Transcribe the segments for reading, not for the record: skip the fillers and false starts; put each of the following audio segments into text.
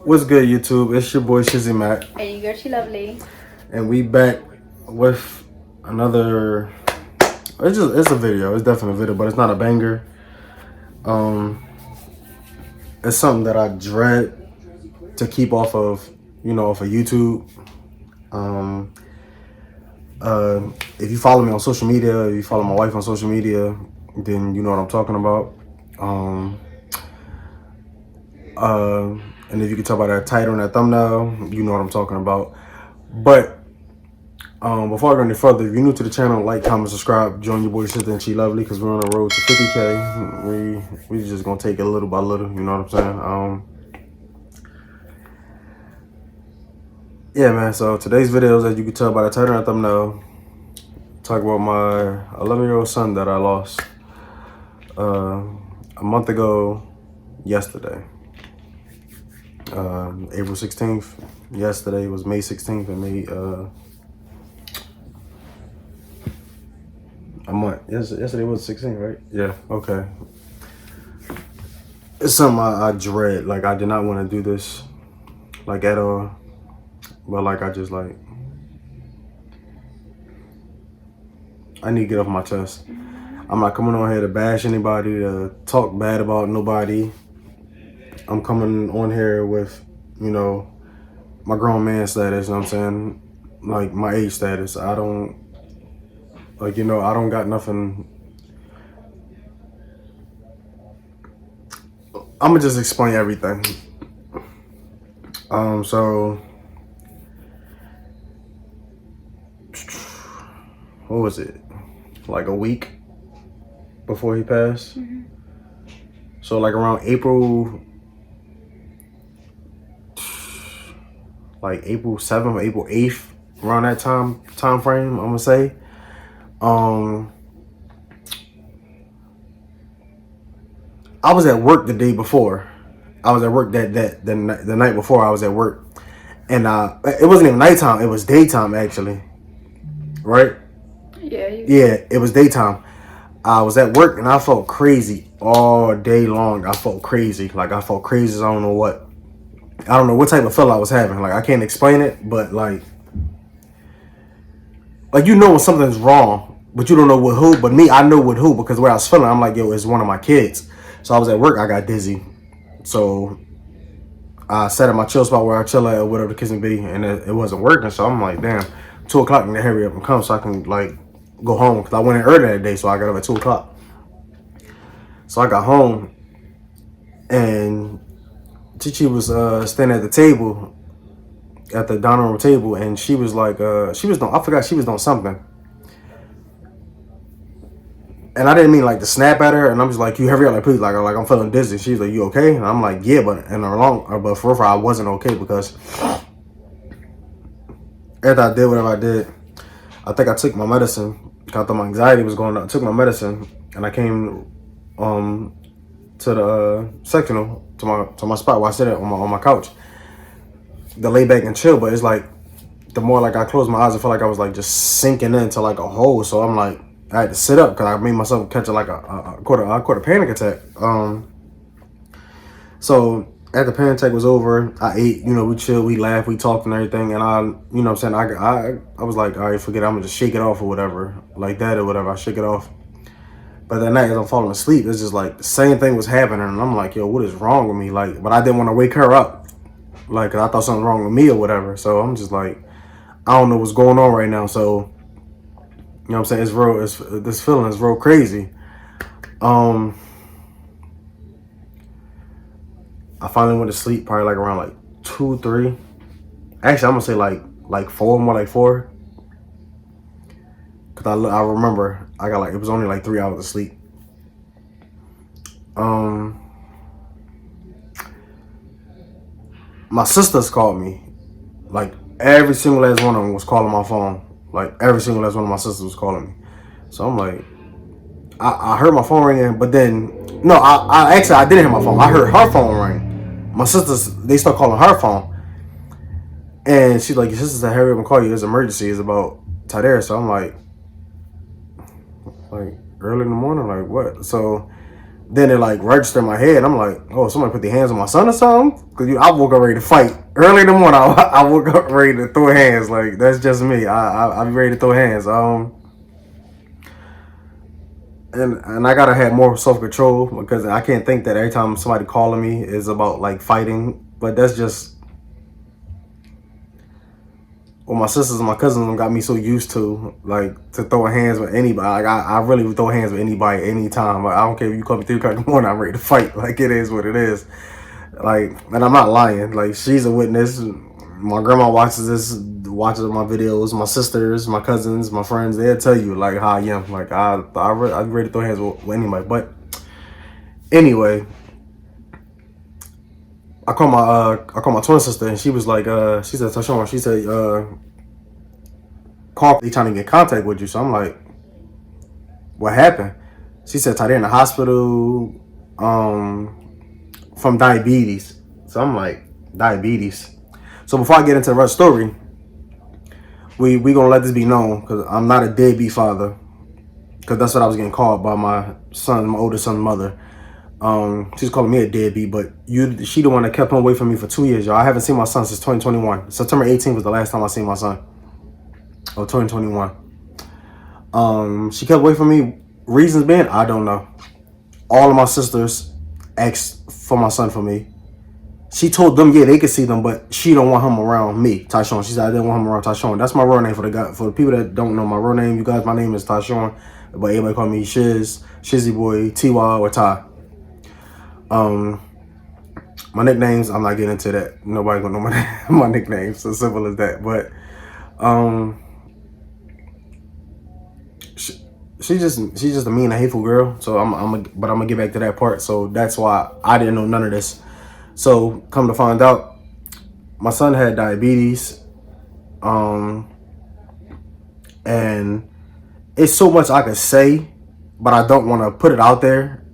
What's good, YouTube? It's your boy Shizzy Mac, And you girl, she lovely. and we back with another. It's a video. It's definitely a video, but it's not a banger. It's something that I dread to keep off of, off of YouTube. If you follow me on social media, if you follow my wife on social media, then you know what I'm talking about. And if you can tell by that title and that thumbnail, you know what I'm talking about. But before I go any further, if you're new to the channel, like, comment, subscribe, join your boy Sister and She Lovely, because we're on the road to 50K. We just gonna take it little by little, you know what I'm saying? Yeah, man. So today's videos, as you can tell by the title and the thumbnail, talk about my 11-year-old son that I lost a month ago yesterday. April 16th. Yesterday was May 16th, and a month. Yesterday was 16th, right? Yeah. Okay. It's something I dread. Like, I did not want to do this, like, at all. But like, I need to get off my chest. I'm not coming on here to bash anybody, to talk bad about nobody. I'm coming on here with, my grown man status, you know what I'm saying? Like, my age status. I don't got nothing. I'm gonna just explain everything. So what was it? Like a week before he passed. So like around April 7th, April 8th, around that time frame, I'm gonna say. I was at work the day before. I was at work the night before. I was at work, and it wasn't even nighttime. It was daytime, actually. Right? Yeah, it was daytime. I was at work and I felt crazy all day long. I felt crazy. Like, I felt crazy as I don't know what. I don't know what type of feel I was having. Like, I can't explain it, but like you know when something's wrong, but you don't know with who. But me, I know with who, because where I was feeling, I'm like, yo, it's one of my kids. So I was at work, I got dizzy. So I sat at my chill spot where I chill at, or whatever the case may be, and it wasn't working. So I'm like, damn, 2 o'clock, and hurry up and come so I can like go home, because I went in early that day, so I got up at 2 o'clock. So I got home, and Chichi was standing at the table, at the dining room table, and she was like, I forgot, she was doing something. And I didn't mean like to snap at her, and I'm just like, you hurry up, like, please, like I'm feeling dizzy. She's like, you okay? And I'm like, yeah, but for real, I wasn't okay, because after I did whatever I did, I think I took my medicine. I thought my anxiety was going up. I took my medicine, and I came to the sectional, to my spot where I sit on my couch to lay back and chill. But it's like, the more like I closed my eyes, I felt like I was like just sinking into like a hole. So I'm like, I had to sit up, because I made myself catch like a panic attack. So after the panic attack was over, I ate, we chilled, we laughed, we talked and everything. And I, what I'm saying, I was like, all right, forget it, I'm gonna just shake it off or whatever, like that or whatever. I shake it off. But that night, as I'm falling asleep, it's just like the same thing was happening, and I'm like, yo, what is wrong with me? Like, but I didn't want to wake her up, like, 'cause I thought something wrong with me or whatever. So I'm just like, I don't know what's going on right now. So, you know what I'm saying? It's real. This feeling is real crazy. I finally went to sleep probably like around like 2, 3. Actually, I'm gonna say like 4, more like 4. Cause I remember I got it was only like 3 hours of sleep. My sisters called me. Like, every single last one of them was calling my phone. Like, every single last one of my sisters was calling me. So I'm like, I heard my phone ringing, but then, no, I actually, I didn't hear my phone. I heard her phone ring. My sisters, they start calling her phone. And she's like, your sister said, hurry up and call you. There's an emergency. It's about Tadera. So I'm like early in the morning, like what? So Then it like registered in my head. I'm like, oh, somebody put their hands on my son or something? Because I woke up ready to fight. Early in the morning, I woke up ready to throw hands. Like, that's just me. I be ready to throw hands. And I gotta have more self control because I can't think that every time somebody calling me is about like fighting. But that's just what my sisters and my cousins got me so used to, like to throwing hands with anybody. Like I really would throw hands with anybody anytime. Like I don't care if you call me 3 o'clock in the morning, I'm ready to fight. Like it is what it is. Like, and I'm not lying. Like she's a witness. My grandma watches watches my videos. My sisters, my cousins, my friends, they'll tell you like how I am. Like I'm ready to throw hands with anybody. But anyway, I called my twin sister and she was like, she said, Tashawn, she said, call, they trying to get in contact with you. So I'm like, what happened? She said, Ty, they're in the hospital, from diabetes. So I'm like, diabetes. So before I get into the rest story, we gonna let this be known because I'm not a deadbeat father, because that's what I was getting called by my oldest son's mother. She's calling me a deadbeat, but she the one that kept him away from me for 2 years, y'all. I haven't seen my son since 2021. September 18th was the last time I seen my son. Of 2021. She kept away from me. Reasons being, I don't know. All of my sisters asked for my son for me. She told them, yeah, they could see them, but she don't want him around me, Tyshawn. She said I didn't want him around Tyshawn. That's my real name for the people that don't know my real name. You guys, my name is Tyshawn, but everybody call me Shiz, Shizzy Boy, T-Y, or Ty. My nicknames, I'm not getting into that. Nobody gonna know my nicknames. So simple as that. But she's just a mean and hateful girl. So I'm gonna get back to that part. So that's why I didn't know none of this. So come to find out, my son had diabetes, and it's so much I could say, but I don't want to put it out there.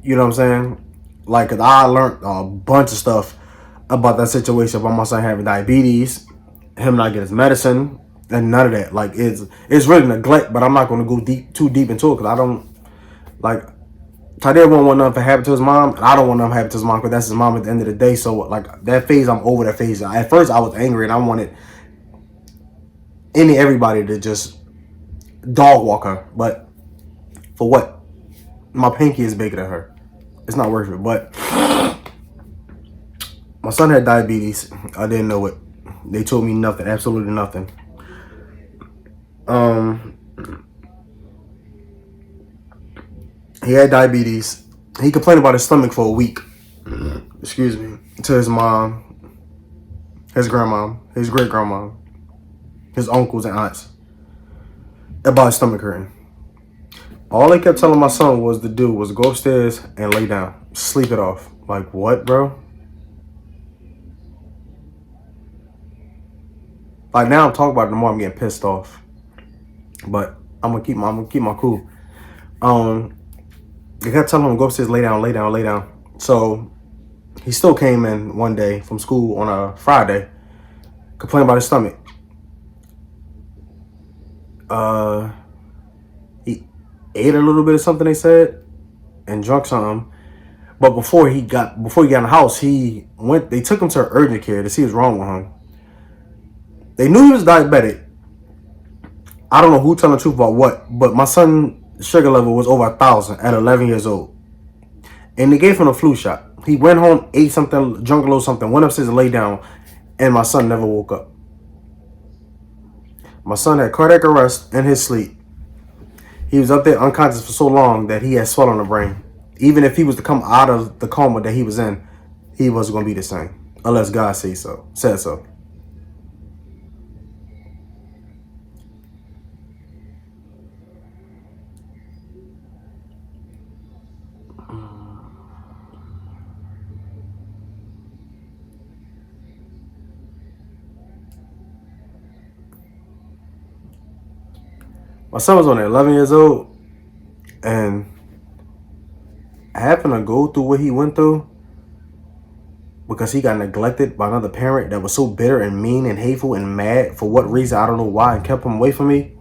You know what I'm saying? Like, 'cause I learned a bunch of stuff about that situation about my son having diabetes, him not getting his medicine, and none of that. Like, it's really neglect, but I'm not going to go too deep into it because I don't, like, Tadeo won't want nothing to happen to his mom, and I don't want nothing to happen to his mom because that's his mom at the end of the day. So, like, that phase, I'm over that phase. At first, I was angry, and I wanted everybody to just dog walk her. But for what? My pinky is bigger than her. It's not worth it. But my son had diabetes. I didn't know it. They told me nothing, absolutely nothing. He had diabetes. He complained about his stomach for a week. Excuse me. To his mom, his grandma, his great grandma, his uncles and aunts about his stomach hurting. All they kept telling my son was to do was go upstairs and lay down, sleep it off. Like, what, bro? Like, now I'm talking about it, the more I'm getting pissed off. But I'm gonna keep my cool. They kept telling him to go upstairs, lay down, lay down, lay down. So he still came in one day from school on a Friday, complaining about his stomach. He ate a little bit of something, they said, and drunk something. But before he got in the house, they took him to urgent care to see what's wrong with him. They knew he was diabetic. I don't know who telling the truth about what, but my son's sugar level was over 1,000 at 11 years old. And they gave him a flu shot. He went home, ate something, drunk a little something, went upstairs and lay down, and my son never woke up. My son had cardiac arrest in his sleep. He was up there unconscious for so long that he had swelling in the brain. Even if he was to come out of the coma that he was in, he wasn't going to be the same. Unless God said so. My son was only 11 years old, and having to go through what he went through because he got neglected by another parent that was so bitter and mean and hateful and mad for what reason, I don't know why, and kept him away from me.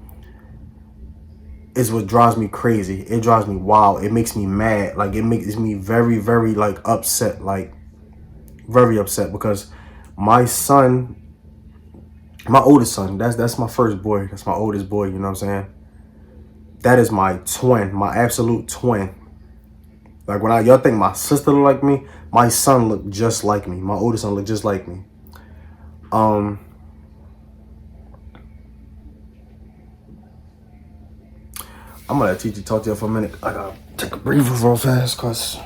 is what drives me crazy. It drives me wild. It makes me mad. Like, it makes me very, very, like, upset. Like, very upset, because my son, my oldest son, that's my first boy. That's my oldest boy, you know what I'm saying? That is my twin, my absolute twin. Like, when y'all think my sister look like me, my son look just like me. My oldest son look just like me. I'm gonna let Titi talk to you for a minute. I gotta take a breather real fast, cause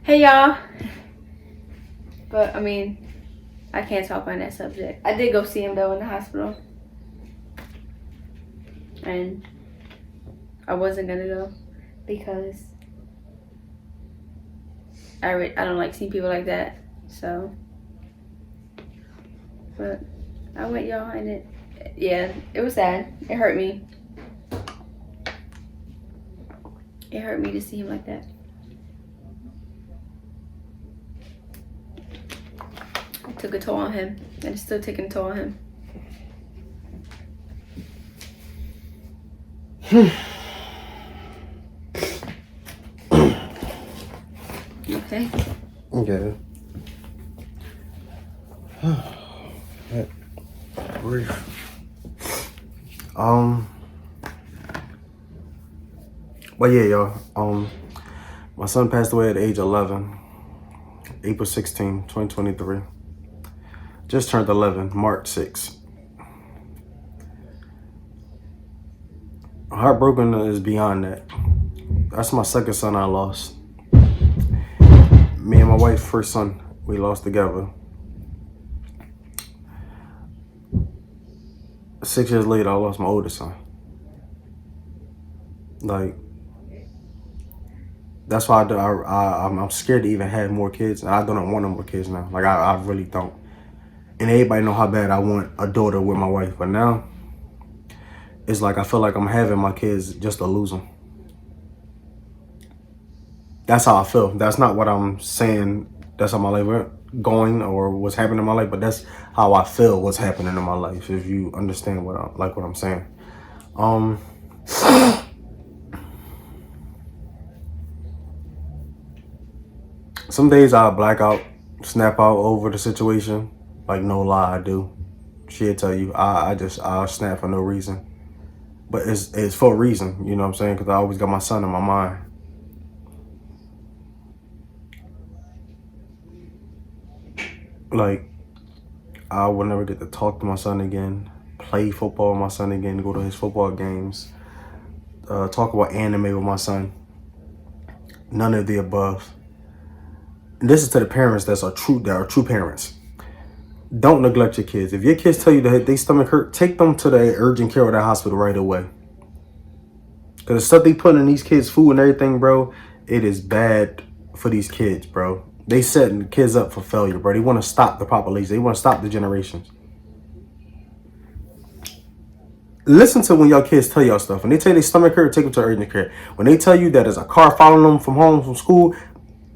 hey y'all. But I mean, I can't talk on that subject. I did go see him though in the hospital, and I wasn't gonna go because I don't like seeing people like that. So, but I went, y'all, and it was sad. It hurt me. It hurt me to see him like that. It took a toll on him, and it's still taking a toll on him. Okay. okay. Brief. But yeah, y'all. My son passed away at age 11, April 16, 2023. Just turned 11, March 6. Heartbroken is beyond that. That's my second son I lost. Me and my wife's first son, we lost together. 6 years later, I lost my oldest son. Like, that's why I'm scared to even have more kids. I don't want no more kids now. Like, I really don't. And everybody know how bad I want a daughter with my wife. But now, it's like I feel like I'm having my kids just to lose them. That's how I feel. That's not what I'm saying. That's how my life went going or what's happening in my life. But that's how I feel what's happening in my life. If you understand what I'm saying. Some days I black out, snap out over the situation. Like, no lie, I do. She'll tell you, I'll snap for no reason. But it's for a reason, you know what I'm saying? Because I always got my son in my mind. Like, I will never get to talk to my son again, play football with my son again, go to his football games, talk about anime with my son. None of the above. And this is to the parents that are true parents. Don't neglect your kids. If your kids tell you that they stomach hurt, take them to the urgent care or the hospital right away. Because the stuff they put in these kids' food and everything, bro, it is bad for these kids, bro. They setting kids up for failure, bro. They want to stop the population. They want to stop the generations. Listen to when y'all kids tell y'all stuff. When they tell you they stomach hurt, take them to urgent care. When they tell you that there's a car following them from home, from school,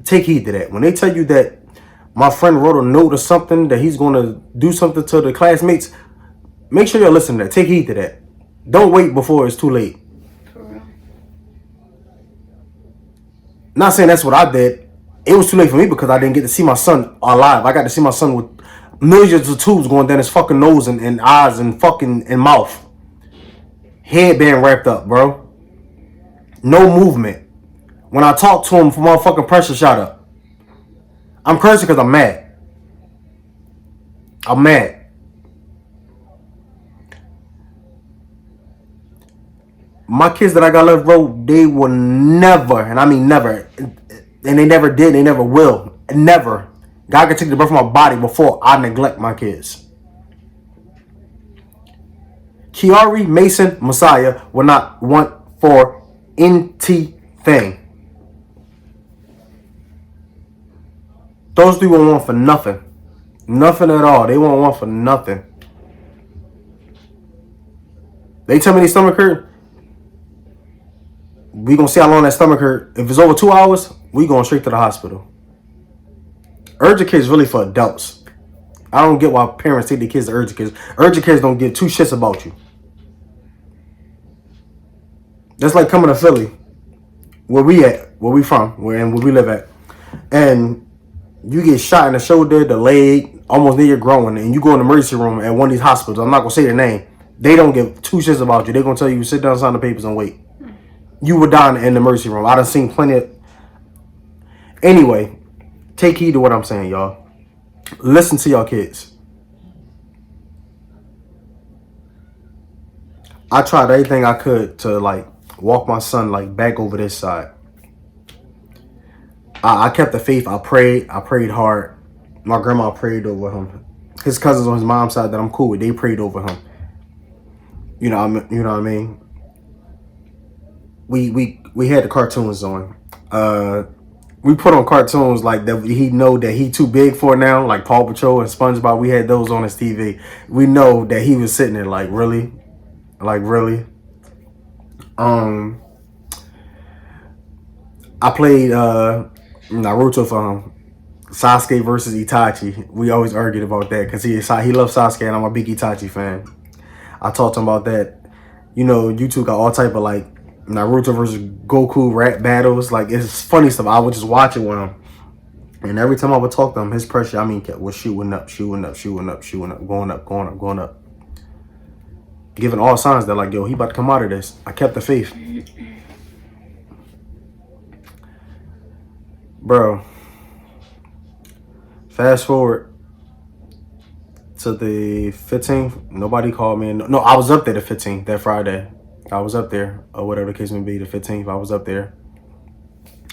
take heed to that. When they tell you that my friend wrote a note or something that he's going to do something to the classmates, make sure y'all listen to that. Take heed to that. Don't wait before it's too late. For real. Not saying that's what I did. It was too late for me because I didn't get to see my son alive. I got to see my son with millions of tubes going down his fucking nose and eyes and fucking and mouth. Headband wrapped up, bro. No movement. When I talked to him, my fucking pressure shot up. I'm cursing because I'm mad. I'm mad. My kids that I got left, bro, they will never, and I mean never, and they never did, they never will, never. God can take the breath from my body before I neglect my kids. Kiari, Mason, Messiah will not want for anything. Those three won't want for nothing. Nothing at all. They won't want for nothing. They tell me their stomach hurt. We gonna see how long that stomach hurt. If it's over 2 hours, we going straight to the hospital. Urgent care is really for adults. I don't get why parents take their kids to urgent cares. Urgent cares don't give two shits about you. That's like coming to Philly, where we from, where we live at, and you get shot in the shoulder, the leg, almost near your groin, and you go in the emergency room at one of these hospitals. I'm not gonna say the name. They don't give two shits about you. They're gonna tell you sit down, sign the papers, and wait. You were dying in the emergency room. I done seen plenty of. Anyway, take heed to what I'm saying, y'all. Listen to y'all kids. I tried everything I could to like walk my son like back over this side. I kept the faith. I prayed hard. My grandma prayed over him. His cousins on his mom's side that I'm cool with, they prayed over him. You know what I mean? We had the cartoons on. We put on cartoons like that he know that he too big for now, like Paw Patrol and SpongeBob. We had those on his TV. We know that he was sitting there like really. I played Naruto for him. Sasuke versus Itachi. We always argued about that because he loves Sasuke and I'm a big Itachi fan. I talked to him about that. You know, YouTube got all type of like Naruto versus Goku rap battles. Like it's funny stuff. I would just watch it with him. And every time I would talk to him, his pressure, was shooting up, going up. Giving all signs that like, yo, he about to come out of this. I kept the faith. Bro. Fast forward to the 15th. Nobody called me. No, I was up there the 15th, that Friday. I was up there, or whatever the case may be, the 15th. I was up there.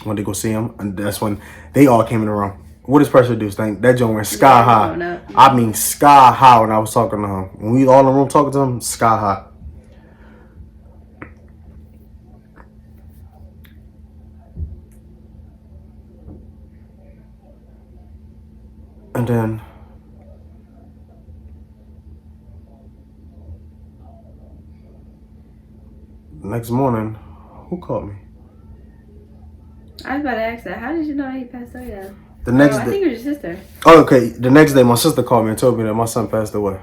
Went to go see him, and that's when they all came in the room. What does pressure do? That joint went sky high. I mean, sky high when I was talking to him. When we all in the room talking to him, sky high. And then next morning, who called me? I was about to ask that. How did you know that he passed away though? The next day. I think it was your sister. Oh, okay. The next day, my sister called me and told me that my son passed away.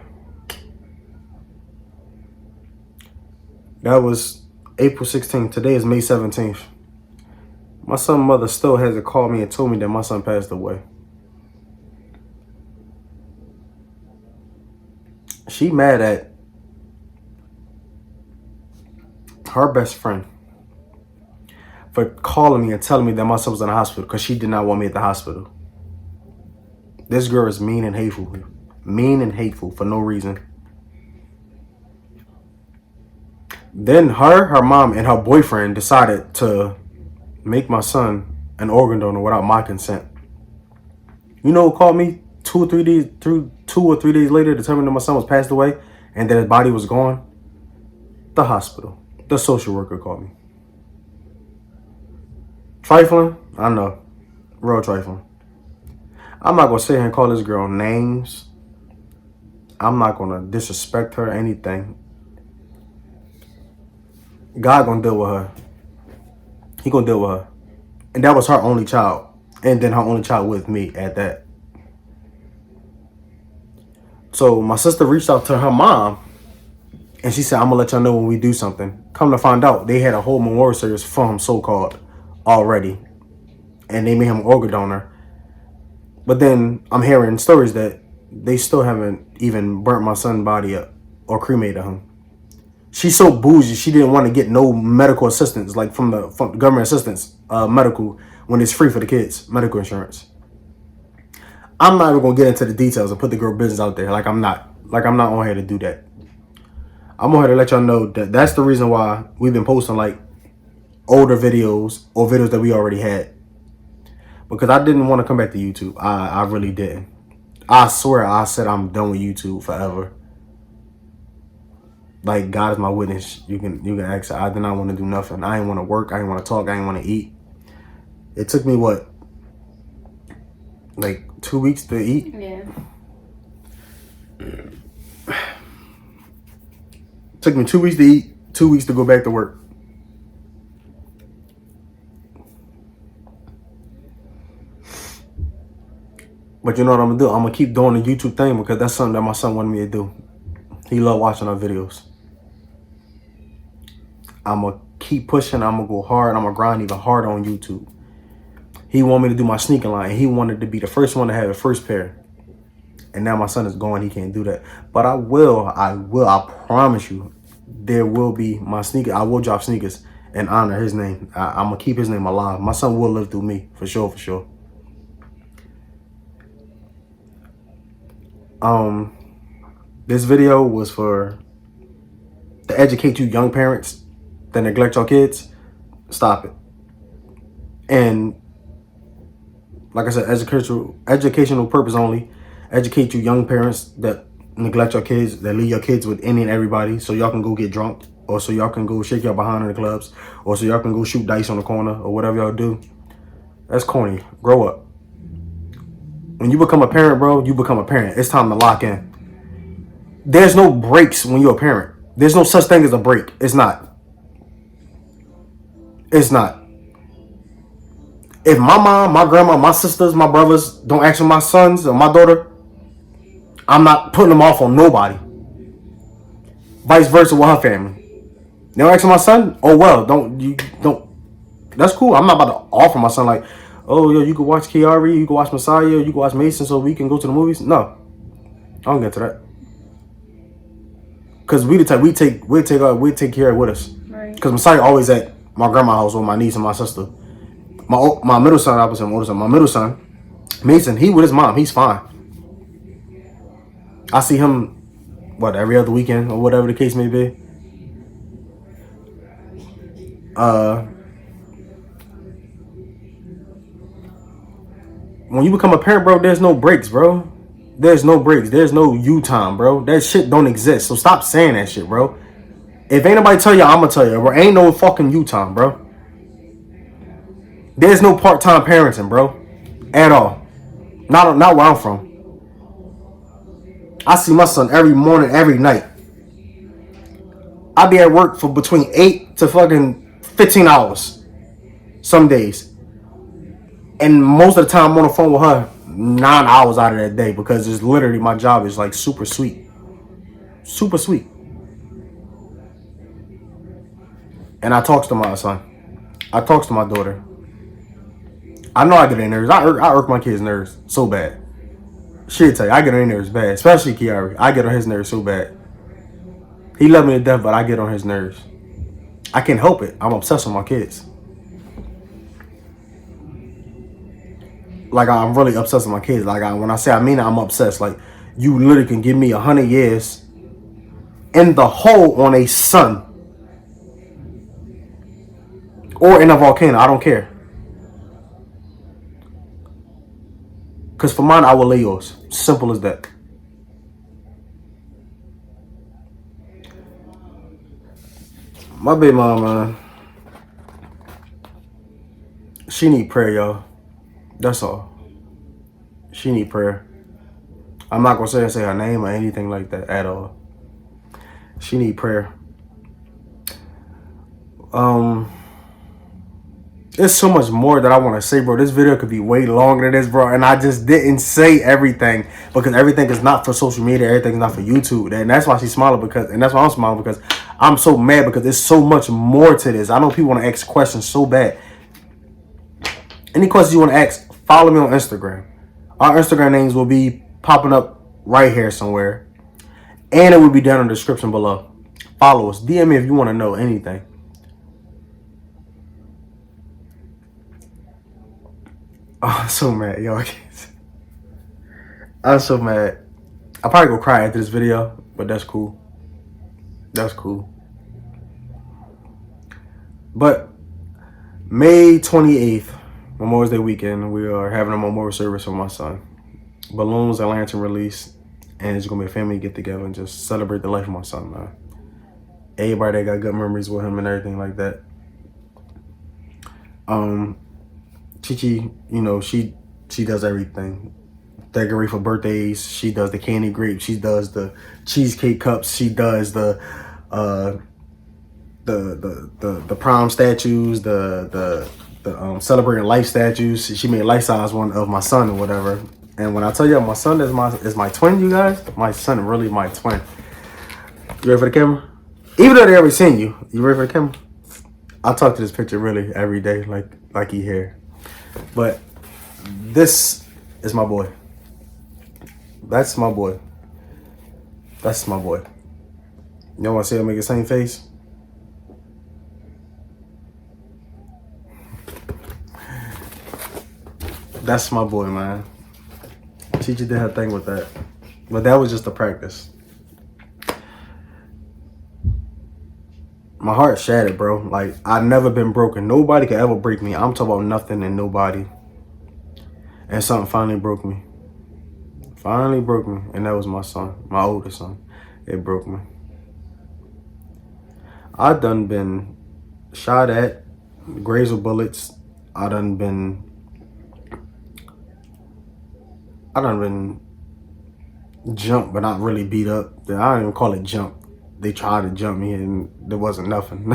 That was April 16th. Today is May 17th. My son's mother still hasn't called me and told me that my son passed away. She mad at her best friend for calling me and telling me that my son was in the hospital because she did not want me at the hospital. This girl is mean and hateful. Mean and hateful for no reason. Then her mom, and her boyfriend decided to make my son an organ donor without my consent. You know who called me 2 or 3 days later to tell me that my son was passed away and that his body was gone? The hospital. The social worker called me. Trifling? I know. Real trifling. I'm not going to sit here and call this girl names. I'm not going to disrespect her or anything. God going to deal with her. He going to deal with her. And that was her only child. And then her only child with me at that. So my sister reached out to her mom. And she said, I'm going to let y'all know when we do something. Come to find out, they had a whole memorial service for him, so-called, already. And they made him an organ donor. But then I'm hearing stories that they still haven't even burnt my son's body up or cremated him. She's so bougie, she didn't want to get no medical assistance, like from the government assistance, medical, when it's free for the kids, medical insurance. I'm not even going to get into the details and put the girl business out there like I'm not on here to do that. I'm on here to let y'all know that that's the reason why we've been posting like older videos or videos that we already had. Because I didn't want to come back to YouTube. I really didn't. I swear I said I'm done with YouTube forever. Like, God is my witness. You can ask her. I did not want to do nothing. I didn't want to work. I didn't want to talk. I didn't want to eat. It took me what? Like 2 weeks to eat? Yeah. Took me 2 weeks to eat, 2 weeks to go back to work. But you know what I'm gonna do? I'm gonna keep doing the YouTube thing because that's something that my son wanted me to do. He loved watching our videos. I'm gonna keep pushing. I'm gonna go hard. I'm gonna grind even harder on YouTube. He wanted me to do my sneaker line. He wanted to be the first one to have the first pair. And now my son is gone. He can't do that. But I will. I promise you, there will be my sneaker. I will drop sneakers and honor his name. I'm gonna keep his name alive. My son will live through me for sure. For sure. This video was to educate you young parents that neglect your kids. Stop it. And like I said, educational purpose only. Educate you young parents that neglect your kids, that leave your kids with any and everybody, so y'all can go get drunk, or so y'all can go shake your behind in the clubs, or so y'all can go shoot dice on the corner, or whatever y'all do. That's corny. Grow up. When you become a parent, bro, you become a parent. It's time to lock in. There's no breaks when you're a parent. There's no such thing as a break. It's not. It's not. If my mom, my grandma, my sisters, my brothers don't ask for my sons or my daughter, I'm not putting them off on nobody. Vice versa with her family. They don't ask for my son? Oh well, don't. That's cool. I'm not about to offer my son like, oh yo, you can watch Kiari, you can watch Messiah, you can watch Mason, so we can go to the movies. No, I don't get to that. Cause we the type we take care of with us. Right. Cause Messiah always at my grandma's house with my niece and my sister. My middle son, I was saying my older son. My middle son, Mason, he with his mom. He's fine. I see him, every other weekend or whatever the case may be. When you become a parent, bro, there's no breaks, bro. There's no breaks. There's no you time, bro. That shit don't exist. So stop saying that shit, bro. If ain't nobody tell you, I'ma tell you, bro. Ain't no fucking you time, bro. There's no part-time parenting, bro. At all. Not where I'm from. I see my son every morning, every night. I be at work for between 8 to fucking 15 hours. Some days. And most of the time I'm on the phone with her 9 hours out of that day because it's literally my job is like super sweet. Super sweet. And I talks to my son. I talks to my daughter. I know I get their nerves. I irk my kids' nerves so bad. Shit, tell you, I get on their nerves bad. Especially Kiari. I get on his nerves so bad. He love me to death, but I get on his nerves. I can't help it. I'm obsessed with my kids. Like, I'm really obsessed with my kids. Like, when I say I mean it, I'm obsessed. Like, you literally can give me 100 years in the hole on a sun. Or in a volcano. I don't care. Because for mine, I will lay yours. Simple as that. My baby mom, man. She need prayer, y'all. That's all. She need prayer. I'm not going to say her name or anything like that at all. She need prayer. There's so much more that I want to say, bro. This video could be way longer than this, bro. And I just didn't say everything because everything is not for social media. Everything is not for YouTube. And that's why she's smiling and that's why I'm smiling because I'm so mad because there's so much more to this. I know people want to ask questions so bad. Any questions you want to ask, follow me on Instagram. Our Instagram names will be popping up right here somewhere. And it will be down in the description below. Follow us. DM me if you want to know anything. Oh, I'm so mad, yo. I'm so mad. I'll probably go cry after this video, but that's cool. That's cool. But May 28th, Memorial Day weekend, we are having a memorial service for my son. Balloons and lantern release, and it's gonna be a family get together and just celebrate the life of my son, man. Everybody that got good memories with him and everything like that. Chichi, you know, she does everything. Decorate for birthdays. She does the candy grapes. She does the cheesecake cups. She does the prom statues. The celebrating life statues. She made life size one of my son or whatever. And when I tell you my son is my twin, you guys, my son really my twin. You ready for the camera? Even though they already seen you, you ready for the camera? I talk to this picture really every day, like he here. But this is my boy. That's my boy. That's my boy. Y'all want to see him make the same face? That's my boy, man. Teacher did her thing with that. But that was just a practice. My heart shattered, bro. Like, I've never been broken. Nobody could ever break me. I'm talking about nothing and nobody. And something finally broke me. Finally broke me. And that was my son, my oldest son. It broke me. I done been shot at, grazed with bullets. I done been jumped, but not really beat up. I don't even call it jump. They tried to jump me and there wasn't nothing.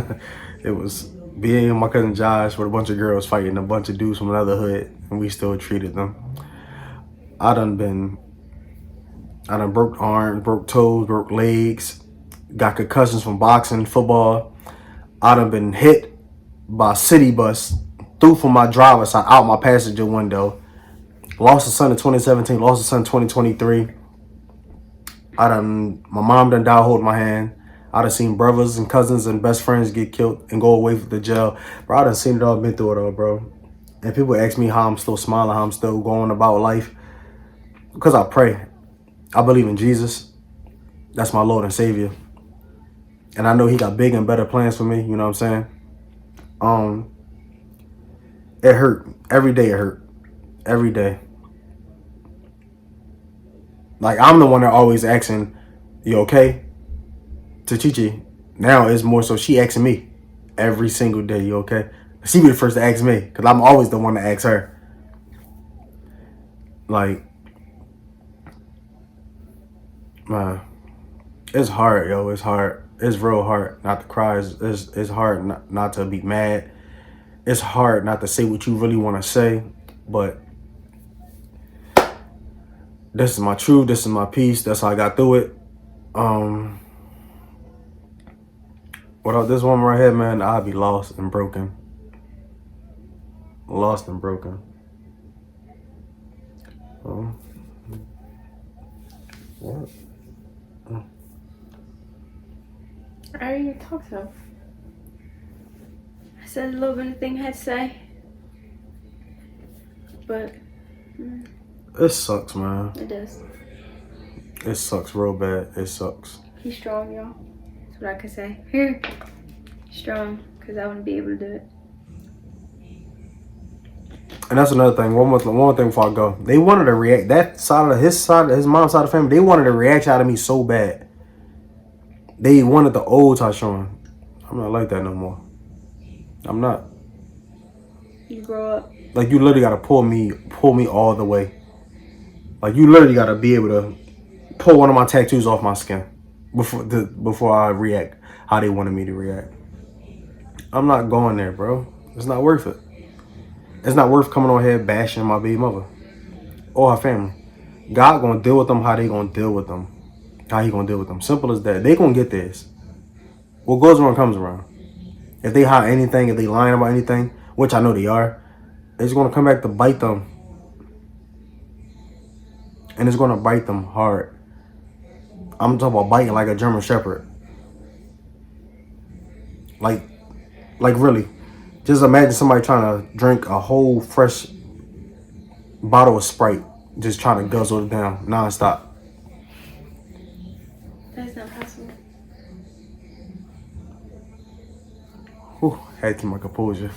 It was being and my cousin Josh with a bunch of girls fighting a bunch of dudes from another hood, and we still treated them. I done broke arms, broke toes, broke legs, got concussions from boxing, football. I done been hit by a city bus, through from my driver's side, out my passenger window. Lost a son in 2017, lost a son in 2023. My mom done died holding my hand. I done seen brothers and cousins and best friends get killed and go away from the jail. Bro, I done seen it all, been through it all, bro. And people ask me how I'm still smiling, how I'm still going about life. Because I pray. I believe in Jesus. That's my Lord and Savior. And I know he got big and better plans for me, you know what I'm saying? It hurt. Every day it hurt. Every day. Like, I'm the one that always asking, you okay? To Chichi. Now it's more so she asking me every single day, you okay? She be the first to ask me, because I'm always the one to ask her. Like, man, it's hard, yo. It's hard. It's real hard not to cry. It's hard not to be mad. It's hard not to say what you really want to say. But this is my truth. This is my peace. That's how I got through it. Without this woman right here, man, I'd be lost and broken. Lost and broken. What? I already talked to him. I said a little bit of thing I had to say. But It sucks, man. it does. It sucks real bad. It sucks. He's strong, y'all. That's what I can say. Strong, because I wouldn't be able to do it. And that's another thing. One more thing before I go. They wanted to react. That side of his mom's side of the family, they wanted a reaction out of me so bad. They wanted the old Tyshawn. I'm not like that no more. I'm not. You grow up. Like, you literally gotta pull me all the way. Like, you literally gotta be able to pull one of my tattoos off my skin before I react how they wanted me to react. I'm not going there, bro. It's not worth it. It's not worth coming on here bashing my baby mother or her family. God gonna deal with them how they gonna deal with them. How he gonna deal with them. Simple as that. They gonna get this. What goes around comes around. If they hide anything, if they lying about anything, which I know they are, it's gonna come back to bite them. And it's gonna bite them hard. I'm talking about biting like a German Shepherd. Like really. Just imagine somebody trying to drink a whole fresh bottle of Sprite, just trying to guzzle it down nonstop. That's not possible. Whew, had to keep my composure.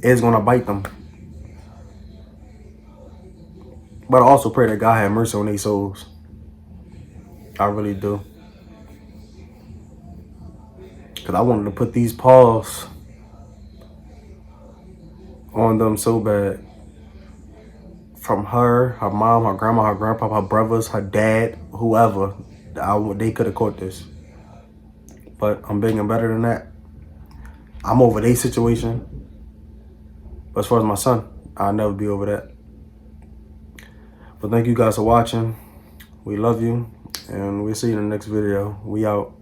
It's gonna bite them. But I also pray that God have mercy on their souls. I really do. Because I wanted to put these paws on them so bad. From her mom, her grandma, her grandpa, her brothers, her dad, whoever. They could have caught this. But I'm bigger and better than that. I'm over their situation. But as far as my son, I'll never be over that. But thank you guys for watching. We love you, and we'll see you in the next video. We out.